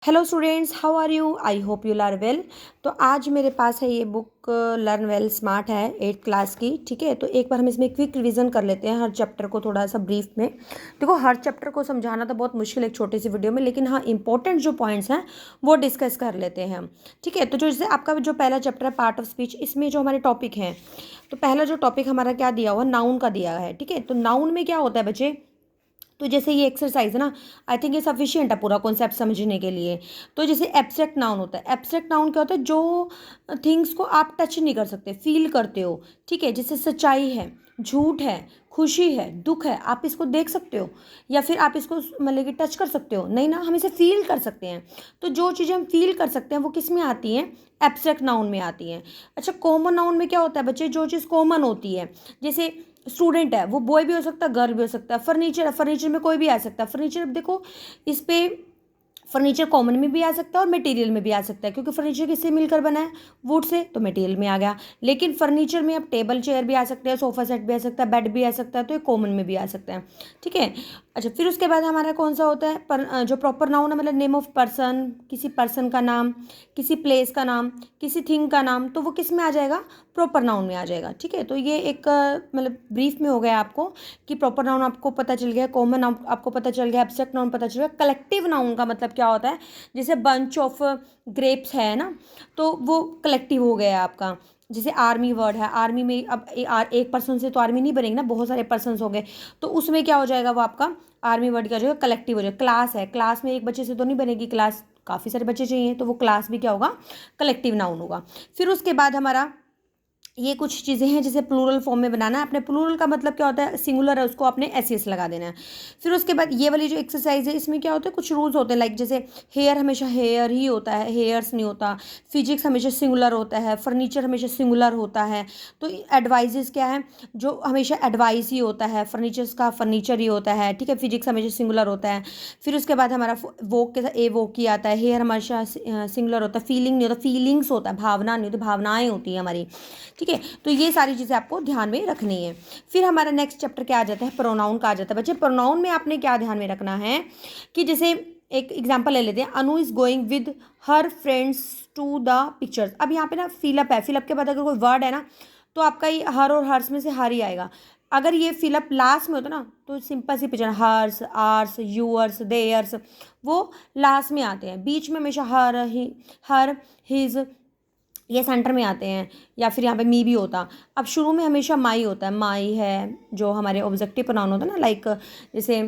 Hello students, how are you? I hope you are well. तो आज मेरे पास है ये बुक लर्न वेल स्मार्ट है 8th क्लास की। ठीक है, तो एक बार हम इसमें क्विक रिवीजन कर लेते हैं हर चैप्टर को थोड़ा सा ब्रीफ में। देखो, हर चैप्टर को समझाना तो बहुत मुश्किल है एक छोटी सी वीडियो में, लेकिन हाँ, इंपॉर्टेंट जो पॉइंट्स हैं वो डिस्कस कर लेते हैं हम। ठीक है, तो जो जैसे आपका जो पहला चैप्टर है पार्ट ऑफ स्पीच, इसमें जो हमारे टॉपिक हैं, तो पहला जो टॉपिक हमारा क्या दिया हुआ, नाउन का दिया है। ठीक है, तो नाउन में क्या होता है बच्चे, तो जैसे ये एक्सरसाइज है ना, आई थिंक ये सफिशिएंट है पूरा कॉन्सेप्ट समझने के लिए। तो जैसे एब्स्ट्रैक्ट नाउन होता है, एब्स्ट्रैक्ट नाउन क्या होता है, जो थिंग्स को आप टच नहीं कर सकते, फील करते हो। ठीक है, जैसे सच्चाई है, झूठ है, खुशी है, दुख है, आप इसको देख सकते हो या फिर आप इसको मतलब कि टच कर सकते हो नहीं ना, हम इसे फील कर सकते हैं। तो जो चीज़ें हम फील कर सकते हैं वो किस में आती हैं? एब्स्ट्रैक्ट नाउन में आती हैं। अच्छा, कॉमन नाउन में क्या होता है बच्चे, जो चीज़ कॉमन होती है, जैसे स्टूडेंट है वो बॉय भी हो सकता है, गर्ल भी हो सकता है। फर्नीचर है, फर्नीचर में कोई भी आ सकता है। फर्नीचर देखो, इस पे फर्नीचर कॉमन में भी आ सकता है और मटेरियल में भी आ सकता है, क्योंकि फर्नीचर किससे मिलकर बना है? वुड से, तो मटेरियल में आ गया। लेकिन फर्नीचर में अब टेबल चेयर भी आ सकते हैं, सोफा सेट भी आ सकता है, बेड भी आ सकता है, तो ये कॉमन में भी आ सकता है। ठीक है। अच्छा, फिर उसके बाद हमारा कौन सा होता है जो प्रॉपर नाउन है, मतलब नेम ऑफ पर्सन, किसी पर्सन का नाम, किसी प्लेस का नाम, किसी थिंग का नाम, तो वो किस में आ जाएगा? प्रॉपर नाउन में आ जाएगा। ठीक है, तो ये एक मतलब ब्रीफ में हो गया आपको कि प्रॉपर नाउन आपको पता चल गया, कॉमन नाउन आपको पता चल गया, एब्स्ट्रैक्ट नाउन पता चल गया। कलेक्टिव नाउन का मतलब क्या होता है, जैसे बंच ऑफ ग्रेप्स है ना, तो वो कलेक्टिव हो गया आपका। जैसे आर्मी वर्ड है, आर्मी में अब एक पर्सन से तो आर्मी नहीं बनेगी ना, बहुत सारे पर्सन हो गए, तो उसमें क्या हो जाएगा, वो आपका आर्मी वर्ड क्या हो जाएगा? कलेक्टिव हो जाएगा। क्लास है, क्लास में एक बच्चे से तो नहीं बनेगी क्लास, काफ़ी सारे बच्चे चाहिए, तो वो क्लास भी क्या होगा? कलेक्टिव नाउन होगा। फिर उसके बाद हमारा ये कुछ चीज़ें हैं जिसे प्लूरल फॉर्म में बनाना है। अपने प्लूरल का मतलब क्या होता है, सिंगुलर है उसको आपने एस एस लगा देना है। फिर उसके बाद ये वाली जो एक्सरसाइज है, इसमें क्या होता है, कुछ रूल्स होते हैं, लाइक जैसे हेयर हमेशा हेयर ही होता है, हेयर्स नहीं होता। फिजिक्स हमेशा सिंगुलर होता है, फर्नीचर हमेशा सिंगुलर होता है। तो एडवाइजेस क्या है, जो हमेशा एडवाइस ही होता है, फर्नीचर्स का फर्नीचर ही होता है। ठीक है, फिजिक्स हमेशा सिंगुलर होता है। फिर उसके बाद हमारा वोक के साथ ए वोक ही आता है। हेयर हमेशा सिंगुलर होता है, फीलिंग नहीं होता, फीलिंग्स होता है, भावना नहीं होती, भावनाएं होती हैं हमारी। ठीक है, तो ये सारी चीज़ें आपको ध्यान में रखनी है। फिर हमारा नेक्स्ट चैप्टर क्या आ जाता है, प्रोनाउन का आ जाता है। बच्चे, प्रोनाउन में आपने क्या ध्यान में रखना है कि जैसे एक एग्जांपल ले लेते हैं, Anu is going with her friends to the pictures. अब यहाँ पे ना फिलअप है, फिलअप के बाद अगर कोई वर्ड है ना, तो आपका ये हर और हर्स में से हर ही आएगा। अगर ये फिलअप लास्ट में होता ना, तो सिंपल सी picture, hers, ours, yours, theirs, वो लास्ट में आते हैं। बीच में हमेशा हर, हिज, ये सेंटर में आते हैं। या फिर यहाँ पे मी भी होता। अब शुरू में हमेशा माई होता है, माई है जो हमारे ऑब्जेक्टिव प्रोनाउन होता है ना, लाइक जैसे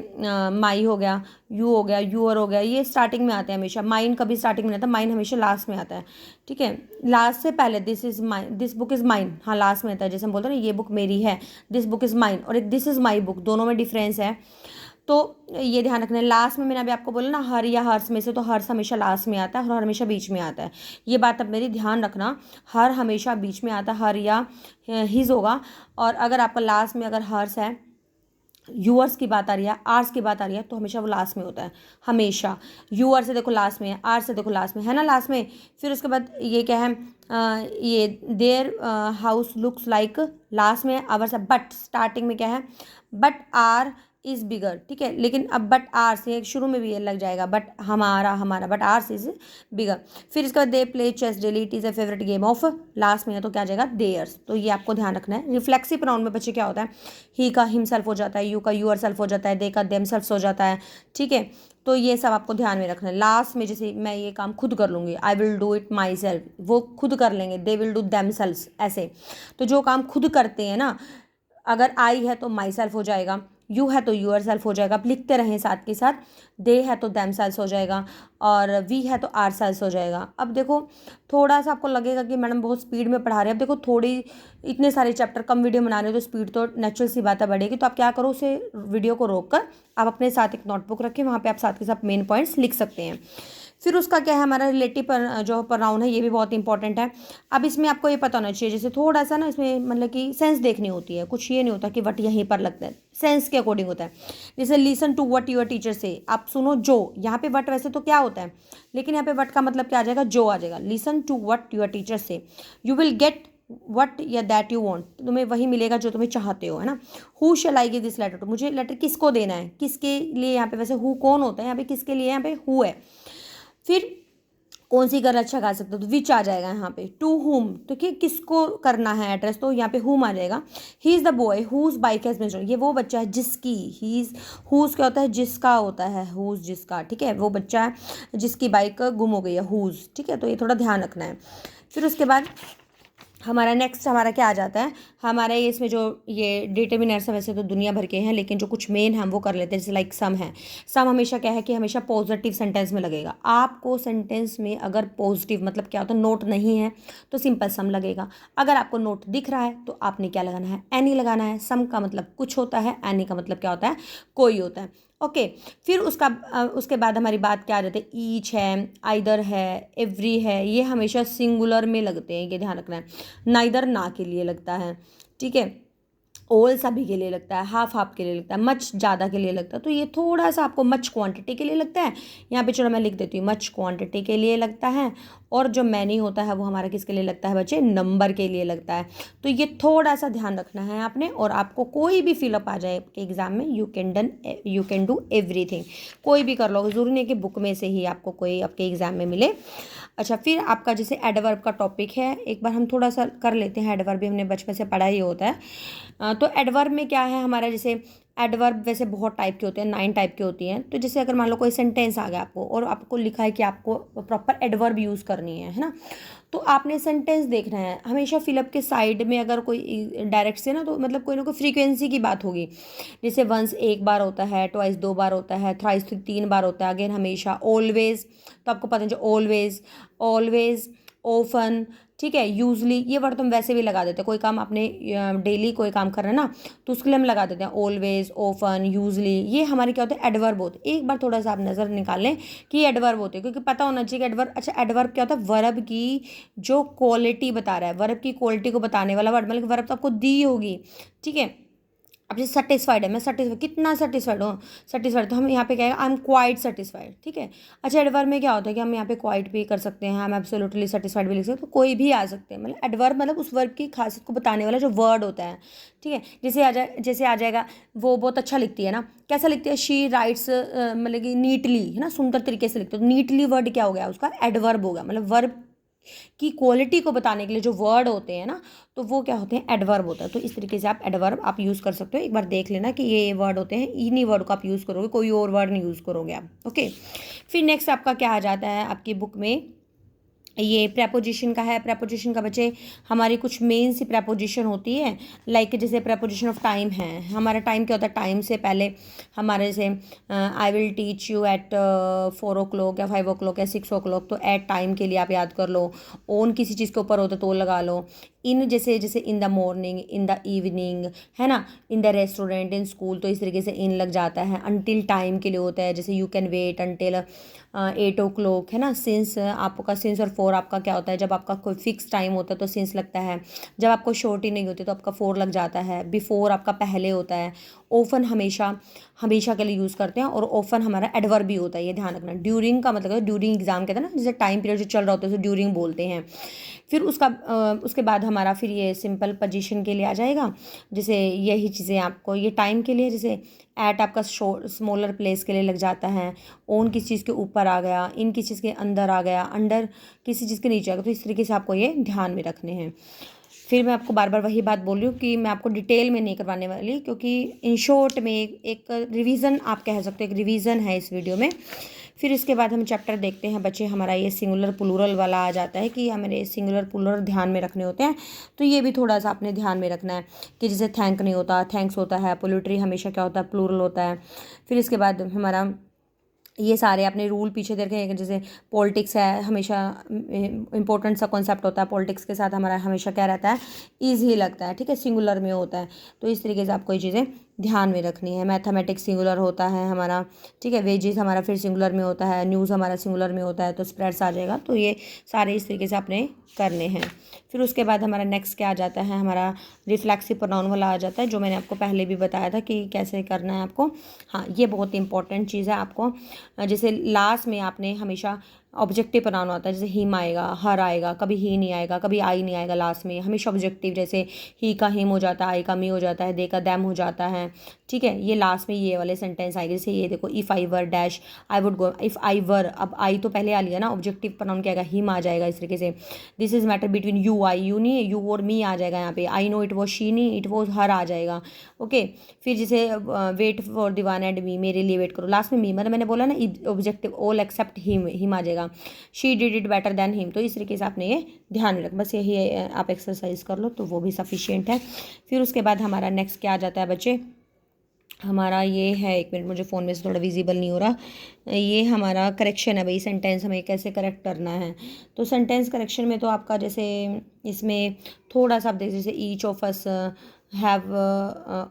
माई हो गया, यू हो गया, यूअर हो गया, ये स्टार्टिंग में आते हैं हमेशा। माइन कभी स्टार्टिंग में नहीं आता, माइन हमेशा लास्ट में आता है। ठीक है, लास्ट से पहले this is mine, this book is mine, हाँ लास्ट में आता है। जैसे हम बोलते हैं ना, ये बुक मेरी है, दिस बुक इज़ माइन, और एक दिस इज़ माई बुक, दोनों में डिफरेंस है। तो ये ध्यान रखना है। लास्ट में मैंने अभी आपको बोला ना, हर या हर्स में से, तो हर्स हमेशा लास्ट में आता है और हर हमेशा बीच में आता है। ये बात अब मेरी ध्यान रखना, हर हमेशा बीच में आता है, हर या हिज होगा। और अगर आपका लास्ट में अगर हर्स है, यूअर्स की बात आ रही है, आर्स की बात आ रही है, तो हमेशा वो लास्ट में होता है, हमेशा। यूअर से देखो लास्ट में है, आर से देखो लास्ट में है ना, लास्ट में। फिर उसके बाद ये क्या है, ये their house looks like, last में आवर्स है। बट स्टार्टिंग में क्या है, बट आर इज बिगर। ठीक है, लेकिन अब बट आर से शुरू में भी ये लग जाएगा, बट हमारा, हमारा, बट आर्स इज बिगर। फिर इसके बाद they play chess daily, it is a favourite game of, last में है तो क्या आ जाएगा, देयर्स। तो ये आपको ध्यान रखना है। रिफ्लेक्सिव प्रोनाउन में बच्चे क्या होता है, ही का हिमसेल्फ हो जाता है, यू का यूअर सेल्फ हो जाता है, दे का देम सेल्फ हो जाता है। ठीक है, तो ये सब आपको ध्यान में रखना है। लास्ट में जैसे मैं ये काम खुद कर लूँगी, I will do it my self, वो खुद कर लेंगे, they will do them self, ऐसे। तो जो काम खुद करते हैं ना, अगर आई है तो माई सेल्फ हो जाएगा, यू है तो यूअर सेल्फ हो जाएगा, आप लिखते रहें साथ के साथ। दे है तो देम सेल्फ हो जाएगा, और वी है तो आर सेल्फ हो जाएगा। अब देखो, थोड़ा सा आपको लगेगा कि मैडम बहुत स्पीड में पढ़ा रहे हैं। अब देखो, थोड़ी इतने सारे चैप्टर कम वीडियो बना रहे हो, तो स्पीड तो नेचुरल सी बात है बढ़ेगी। तो आप क्या करो, उसे वीडियो को रोक कर आप अपने साथ एक नोटबुक रखें, वहाँ पे आप साथ के साथ मेन पॉइंट्स लिख सकते हैं। फिर उसका क्या है, हमारा रिलेटिव जो प्रोनाउन है, ये भी बहुत इंपॉर्टेंट है। अब इसमें आपको ये पता होना चाहिए, जैसे थोड़ा सा ना इसमें मतलब कि सेंस देखनी होती है, कुछ ये नहीं होता कि वट यहीं पर लगता है, सेंस के अकॉर्डिंग होता है। जैसे listen to what your teacher से, आप सुनो जो, यहाँ पे वट वैसे तो क्या होता है, लेकिन यहाँ पे वट का मतलब क्या आ जाएगा, जो आ जाएगा। Listen to what your teacher से, यू विल गेट वट या दैट यू वॉन्ट, तुम्हें वही मिलेगा जो तुम्हें चाहते हो, है ना। Who shall I give this letter to, मुझे लेटर किसको देना है, किसके लिए, यहाँ पे वैसे हु कौन होता है, यहाँ पे किसके लिए, यहाँ पे हु है। फिर कौन सी गर्ल अच्छा गा सकता है, तो विच आ जाएगा यहाँ पे। टू हुम, तो कि किसको करना है एड्रेस, तो यहाँ पे हुम आ जाएगा। He is the boy whose bike has been stolen, ये वो बच्चा है जिसकी, ही इज़, हुज क्या होता है, जिसका होता है, हुज जिसका, ठीक है, वो बच्चा है जिसकी बाइक गुम हो गई है, हुज, ठीक है, तो ये थोड़ा ध्यान रखना है। फिर उसके बाद हमारा नेक्स्ट हमारा क्या आ जाता है, हमारे इसमें जो ये डिटर्मिनर्स हैं वैसे तो दुनिया भर के हैं, लेकिन जो कुछ मेन हम वो कर लेते हैं, जैसे लाइक सम है। सम हमेशा क्या है कि हमेशा पॉजिटिव सेंटेंस में लगेगा। आपको सेंटेंस में अगर पॉजिटिव मतलब क्या होता है, नोट नहीं है तो सिंपल सम लगेगा। अगर आपको नोट दिख रहा है तो आपने क्या लगाना है, एनी लगाना है। सम का मतलब कुछ होता है, एनी का मतलब क्या होता है, कोई होता है। ओके, फिर उसके बाद हमारी बात क्या आ जाती है, ईच है, आइदर है, एवरी है, ये हमेशा सिंगुलर में लगते हैं, ये ध्यान रखना है। नाइदर ना के लिए लगता है, ठीक है, ऑल सभी के लिए लगता है, हाफ हाफ के लिए लगता है, मच ज़्यादा के लिए लगता है। तो ये थोड़ा सा आपको मच क्वांटिटी के लिए लगता है, यहाँ पे चलो मैं लिख देती हूँ, मच क्वांटिटी के लिए लगता है। और जो मैनी होता है वो हमारा किसके लिए लगता है बच्चे, नंबर के लिए लगता है। तो ये थोड़ा सा ध्यान रखना है आपने। और आपको कोई भी फिलअप आ जाए आपके एग्जाम में, यू कैन डू एवरीथिंग, कोई भी कर लो, ज़रूरी नहीं कि बुक में से ही आपको कोई आपके एग्जाम में मिले। अच्छा, फिर आपका जैसे एडवर्ब का टॉपिक है, एक बार हम थोड़ा सा कर लेते हैं। एडवर्ब भी हमने बचपन से पढ़ा ही होता है। तो एडवर्ब में क्या है हमारा, जैसे एडवर्ब वैसे बहुत टाइप के होते हैं, 9 टाइप के होती हैं। तो जैसे अगर मान लो कोई सेंटेंस आ गया आपको और आपको लिखा है कि आपको प्रॉपर एडवर्ब यूज़ करनी है ना, तो आपने सेंटेंस देखना है हमेशा फिलअप के साइड में। अगर कोई डायरेक्ट से ना, तो मतलब कोई ना कोई फ्रीक्वेंसी की बात होगी। जैसे वंस एक बार होता है, ट्वाइस 2 बार होता है, थ्राइस 3 बार होता है, अगेन हमेशा, ऑलवेज तो आपको पता है जो ऑलवेज, ऑलवेज, ओफन, ठीक है, यूजली, ये वर्ड तुम वैसे भी लगा देते हैं। कोई काम आपने डेली कोई काम कर रहे हैं ना, तो उसके लिए हम लगा देते हैं ऑलवेज, ओफन, यूजली। ये हमारे क्या होते हैं, एडवर्ब होते हैं। एक बार थोड़ा सा आप नज़र निकाल लें कि ये एडवर्ब होते हैं, क्योंकि पता होना चाहिए कि एडवर्ब, अच्छा एडवर्ब क्या होता है, वर्ब की जो क्वालिटी बता रहा है, वर्ब की क्वालिटी को बताने वाला वर्ड, मतलब वर्ब तो आपको दी होगी, ठीक है। अब जैसे सेटिस्फाइड है, मैं सेटिस्फाइड, कितना सेटिस्फाइड हूँ, सेटिस्फाइड, तो हम यहाँ पे क्या है, आई एम क्वाइट सेटिस्फाइड, ठीक है। अच्छा, एडवर्ब में क्या होता है कि हम यहाँ पे क्वाइट भी कर सकते हैं, हम एब्सोल्युटली सेटिस्फाइड भी लिख सकते हैं, तो कोई भी आ सकते हैं। मतलब एडवर्ब मतलब उस वर्ब की खासियत को बताने वाला जो वर्ड होता है, ठीक है। जैसे आ जाएगा, वो बहुत अच्छा लिखती है ना, कैसा लिखती है, शी राइट्स, मतलब कि नीटली, है ना, सुंदर तरीके से लिखते हो। नीटली वर्ड क्या हो गया उसका, एडवर्ब होगा। मतलब वर्ब की क्वालिटी को बताने के लिए जो वर्ड होते हैं ना, तो वो क्या होते हैं, एडवर्ब होता है। तो इस तरीके से आप एडवर्ब आप यूज़ कर सकते हो। एक बार देख लेना कि ये वर्ड होते हैं, इन्हीं वर्ड को आप यूज़ करोगे, कोई और वर्ड नहीं यूज़ करोगे आप। ओके, फिर नेक्स्ट आपका क्या आ जाता है आपकी बुक में, ये प्रेपोजिशन का है। प्रेपोजिशन का बच्चे हमारी कुछ मेन सी प्रेपोजिशन होती है, लाइक जैसे प्रेपोजिशन ऑफ टाइम है। हमारा टाइम क्या होता है, टाइम से पहले हमारे जैसे I will teach you at 4 o'clock या 5 o'clock या 6 o'clock, तो एट टाइम के लिए आप याद कर लो। ओन किसी चीज़ के ऊपर होता है तो लगा लो। इन जैसे जैसे in the morning, in the evening, है ना, in the restaurant, in school, तो इस तरीके से इन लग जाता है। अनटिल टाइम के लिए होता है, जैसे you can wait until 8 o'clock, है ना। सिंस आपका, सिंस और फोर आपका क्या होता है, जब आपका कोई फिक्स टाइम होता है तो सिंस लगता है, जब आपको शॉर्ट ही नहीं होती तो आपका फोर लग जाता है। बिफोर आपका पहले होता है। ओफन हमेशा, हमेशा के लिए यूज़ करते हैं। और ओफन हमारा एडवर्ब भी होता है, ये ध्यान रखना। ड्यूरिंग का मतलब ड्यूरिंग एग्जाम कहते हैं ना, जैसे टाइम पीरियड जो चल रहा होता है उसे ड्यूरिंग बोलते हैं। फिर उसके बाद हमारा फिर ये सिंपल पोजीशन के लिए आ जाएगा। जैसे यही चीज़ें आपको, ये टाइम के लिए, जैसे एट आपका स्मॉलर प्लेस के लिए लग जाता है। ओन किसी चीज़ के ऊपर आ गया, इन किसी चीज़ के अंदर आ गया, अंडर किसी चीज़ के नीचे आ गया। तो इस तरीके से आपको ये ध्यान में रखने हैं। फिर मैं आपको बार बार वही बात बोल रही हूँ कि मैं आपको डिटेल में नहीं करवाने वाली, क्योंकि इन शॉर्ट में एक रिवीजन आप कह सकते हो, एक रिवीजन है इस वीडियो में। फिर इसके बाद हम चैप्टर देखते हैं बच्चे, हमारा ये सिंगुलर प्लूरल वाला आ जाता है कि हमारे सिंगुलर प्लूरल ध्यान में रखने होते हैं। तो ये भी थोड़ा सा आपने ध्यान में रखना है कि जैसे थैंक नहीं होता, थैंक्स होता है। पोल्ट्री हमेशा क्या होता है, प्लूरल होता है। फिर इसके बाद हमारा ये सारे अपने रूल पीछे देखे हैं। जैसे पॉलिटिक्स है, हमेशा इंपॉर्टेंट सा कॉन्सेप्ट होता है। पॉलिटिक्स के साथ हमारा हमेशा क्या रहता है, ईज ही लगता है, ठीक है, सिंगुलर में होता है। तो इस तरीके से आपको ये चीज़ें ध्यान में रखनी है। मैथमेटिक्स सिंगुलर होता है हमारा, ठीक है। वेजेस हमारा फिर सिंगुलर में होता है। न्यूज़ हमारा सिंगुलर में होता है, तो स्प्रेड्स आ जाएगा। तो ये सारे इस तरीके से आपने करने हैं। फिर उसके बाद हमारा नेक्स्ट क्या आ जाता है, हमारा रिफ्लेक्सिव प्रोनाउन वाला आ जाता है, जो मैंने आपको पहले भी बताया था कि कैसे करना है आपको। हाँ, ये बहुत इंपॉर्टेंट चीज़ है आपको। जैसे लास्ट में आपने हमेशा ऑब्जेक्टिव प्रोनाउन आता है, जैसे हिम आएगा, हर आएगा, कभी ही नहीं आएगा, कभी आई नहीं आएगा लास्ट में, हमेशा ऑब्जेक्टिव, जैसे ही का हिम हो जाता है, आई का मी हो जाता है, दे का दैम हो जाता है, ठीक है। ये लास्ट में ये वाले सेंटेंस आएंगे, जैसे ये देखो, if I were dash I would go, if I were, अब आई तो पहले आ लिया ना, ऑब्जेक्टिव प्रोनाउन क्या आएगा, हिम आ जाएगा इस तरीके से। This is matter between you, I you नहीं, यू और मी आ जाएगा यहाँ पे, I know it was she नहीं, इट वॉज हर आ जाएगा, ओके। फिर जैसे wait for the one and me, मेरे लिए वेट करो, लास्ट में मी, मतलब मैंने बोला ना ऑब्जेक्टिव, ऑल एक्सेप्ट हिम आ जाएगा, she did it better than him. तो इस तरीके से आपने ये ध्यान में रख, बस यही आप एक्सरसाइज कर लो तो वो भी सफिशिएंट है। फिर उसके बाद हमारा नेक्स्ट क्या आ जाता है बच्चे, हमारा ये है, एक मिनट मुझे फ़ोन में से थोड़ा विजिबल नहीं हो रहा, ये हमारा करेक्शन है भाई, सेंटेंस हमें कैसे करेक्ट करना है। तो सेंटेंस करेक्शन में तो आपका जैसे इसमें थोड़ा सा आप देख, जैसे each of us have,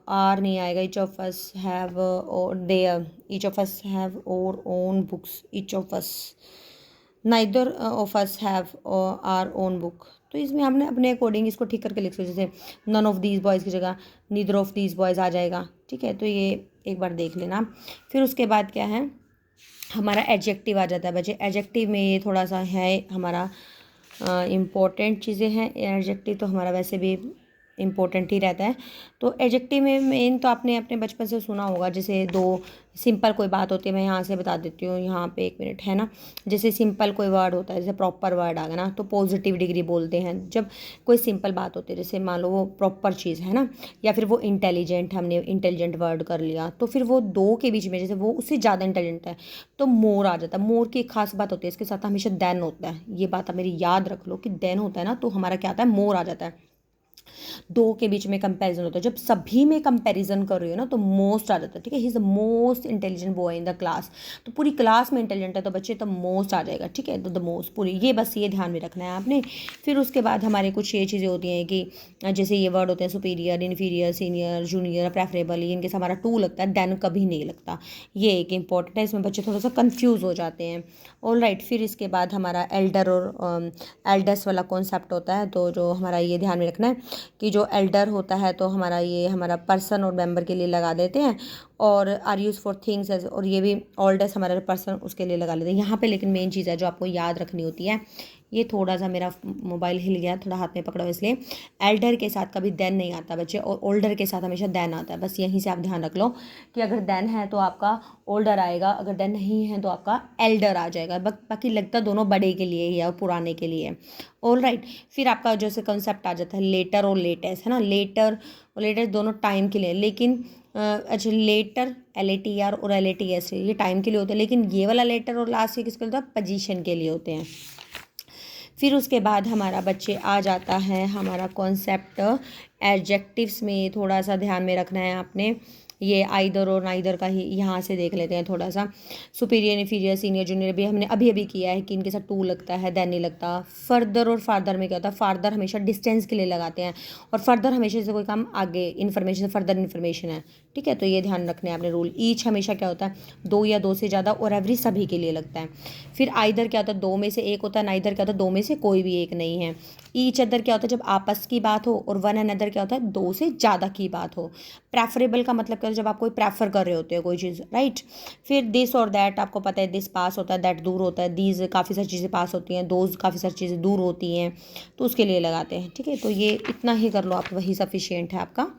our नहीं आएगा, ईच ऑफ अस हैव और their, each of us have और own books, each of us, neither of us have our own book. तो इसमें हमने अपने अकॉर्डिंग इसको ठीक करके लिख सकते, जैसे नन ऑफ दीज बॉयज़ की जगह नीदर ऑफ दीज बॉयज़ आ जाएगा, ठीक है। तो ये एक बार देख लेना। फिर उसके बाद क्या है, हमारा एडजेक्टिव आ जाता है बच्चे। एडजेक्टिव में ये थोड़ा सा है हमारा इम्पोर्टेंट चीज़ें हैं, एडजेक्टिव तो हमारा वैसे भी इम्पोर्टेंट ही रहता है। तो एडजेक्टिव में मेन तो आपने अपने बचपन से सुना होगा, जैसे दो सिंपल कोई बात होती है, मैं यहाँ से बता देती हूँ, यहाँ पे एक मिनट है ना, जैसे सिंपल कोई वर्ड होता है, जैसे प्रॉपर वर्ड आ गया ना, तो पॉजिटिव डिग्री बोलते हैं जब कोई सिंपल बात होती है, जैसे मान लो वो प्रॉपर चीज़ है ना, या फिर वो इंटेलिजेंट, हमने इंटेलिजेंट वर्ड कर लिया, तो फिर वो दो के बीच में जैसे वो उससे ज़्यादा इंटेलिजेंट है तो मोर आ जाता है। मोर की एक खास बात होती है, इसके साथ हमेशा देन होता है, ये बात आप मेरी याद रख लो कि देन होता है ना, तो हमारा क्या आता है, मोर आ जाता है। दो के बीच में कंपैरिजन होता है, जब सभी में कंपैरिजन कर रही हो ना तो मोस्ट आ जाता है, ठीक है। ही is the most intelligent boy in the class, तो पूरी क्लास में इंटेलिजेंट है तो बच्चे तो मोस्ट आ जाएगा, ठीक है। तो द मोस्ट पूरी, ये बस ये ध्यान में रखना है आपने। फिर उसके बाद हमारे कुछ ये चीज़ें होती हैं कि जैसे ये वर्ड होते हैं superior, inferior, senior, junior, preferable, इनके साथ हमारा टू लगता है, देन कभी नहीं लगता, ये एक इंपॉर्टेंट है, इसमें बच्चे थोड़ा सा कन्फ्यूज़ हो जाते हैं। ऑल राइट, फिर इसके बाद हमारा एल्डर और एल्डर्स वाला कॉन्सेप्ट होता है, तो जो हमारा ये ध्यान में रखना है कि जो एल्डर होता है तो हमारा ये हमारा पर्सन और मेंबर के लिए लगा देते हैं, और आर यूज फॉर थिंग्स, और ये भी ओल्डेस्ट हमारा पर्सन उसके लिए लगा लेते हैं यहाँ पे। लेकिन मेन चीज़ है जो आपको याद रखनी होती है, ये थोड़ा सा मेरा मोबाइल हिल गया, थोड़ा हाथ में पकड़ो इसलिए, एल्डर के साथ कभी देन नहीं आता बच्चे, और ओल्डर के साथ हमेशा देन आता है। बस यहीं से आप ध्यान रख लो कि अगर देन है तो आपका ओल्डर आएगा, अगर देन नहीं है तो आपका एल्डर आ जाएगा। बाकी लगता दोनों बड़े के लिए या पुराने के लिए। ऑल राइट, फिर आपका जैसे कंसेप्ट आ जाता है लेटर और लेटेस्ट, है ना। लेटर और लेटेस्ट दोनों टाइम के लिए, लेकिन अच्छा लेटर LATR और LATS ये टाइम के लिए होते हैं, लेकिन ये वाला लेटर और लास्ट ये किसके लिए होता है, पोजीशन के लिए होते हैं। फिर उसके बाद हमारा बच्चे आ जाता है हमारा कॉन्सेप्ट एडजेक्टिव्स में, थोड़ा सा ध्यान में रखना है आपने। ये आइदर और नाइदर का ही यहाँ से देख लेते हैं थोड़ा सा। सुपीरियर, इन्फीरियर, सीनियर, जूनियर भी हमने अभी अभी किया है कि इनके साथ टू लगता है, देन नहीं लगता। फर्दर और फार्दर में क्या होता है, फार्दर हमेशा डिस्टेंस के लिए लगाते हैं, और फर्दर हमेशा से कोई काम आगे, इन्फॉर्मेशन फर्दर इन्फॉर्मेशन है, ठीक है। तो ये ध्यान रखने हैं आपने रूल। ईच हमेशा क्या होता है, दो या दो से ज़्यादा, और एवरी सभी के लिए लगता है। फिर आइदर क्या होता है, दो में से एक होता है, नाइदर क्या होता है, दो में से कोई भी एक नहीं है। ईच अदर क्या होता है, जब आपस की बात हो, और वन अनदर क्या होता है, दो से ज़्यादा की बात हो। प्रेफरेबल का मतलब क्या होता है, जब आप कोई प्रेफर कर रहे होते हो कोई चीज़, राइट। फिर दिस और दैट, आपको पता है दिस पास होता है, दैट दूर होता है, दीज काफ़ी सारी चीज़ें पास होती हैं, दोज काफ़ी सारी चीज़ें दूर होती हैं, तो उसके लिए लगाते हैं, ठीक है। तो ये इतना ही कर लो आप, वही सफिशिएंट है आपका।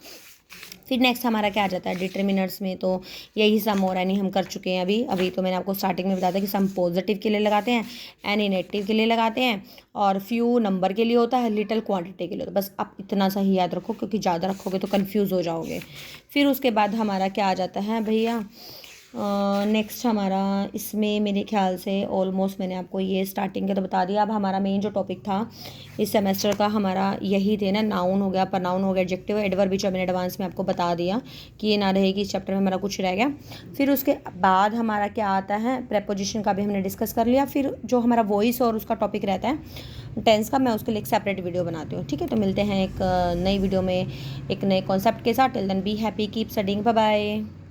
फिर नेक्स्ट हमारा क्या आ जाता है डिटर्मिनर्स में, तो यही सम और एनी हम कर चुके हैं अभी तो मैंने आपको स्टार्टिंग में बताया था कि सम पॉजिटिव के लिए लगाते हैं, एनी नेगेटिव के लिए लगाते हैं, और फ्यू नंबर के लिए होता है, लिटिल क्वांटिटी के लिए होता है। बस आप इतना सा ही याद रखो, क्योंकि ज़्यादा रखोगे तो कन्फ्यूज़ हो जाओगे। फिर उसके बाद हमारा क्या आ जाता है भैया, नेक्स्ट हमारा इसमें मेरे ख्याल से ऑलमोस्ट मैंने आपको ये स्टार्टिंग का तो बता दिया। अब हमारा मेन जो टॉपिक था इस सेमेस्टर का हमारा यही थे ना, नाउन हो गया, प्रनाउन हो गया, एडजेक्टिव, एडवर्ब भी जो मैंने एडवांस में आपको बता दिया कि ये ना रहेगी इस चैप्टर में, हमारा कुछ रह गया। फिर उसके बाद हमारा क्या आता है, प्रेपोजिशन का भी हमने डिस्कस कर लिया। फिर जो हमारा वॉइस और उसका टॉपिक रहता है टेंस का, मैं उसके लिए एक सेपरेट वीडियो बनाती हूँ, ठीक है। तो मिलते हैं एक नई वीडियो में एक नए कॉन्सेप्ट के साथ। Till then be happy, keep studying, bye bye.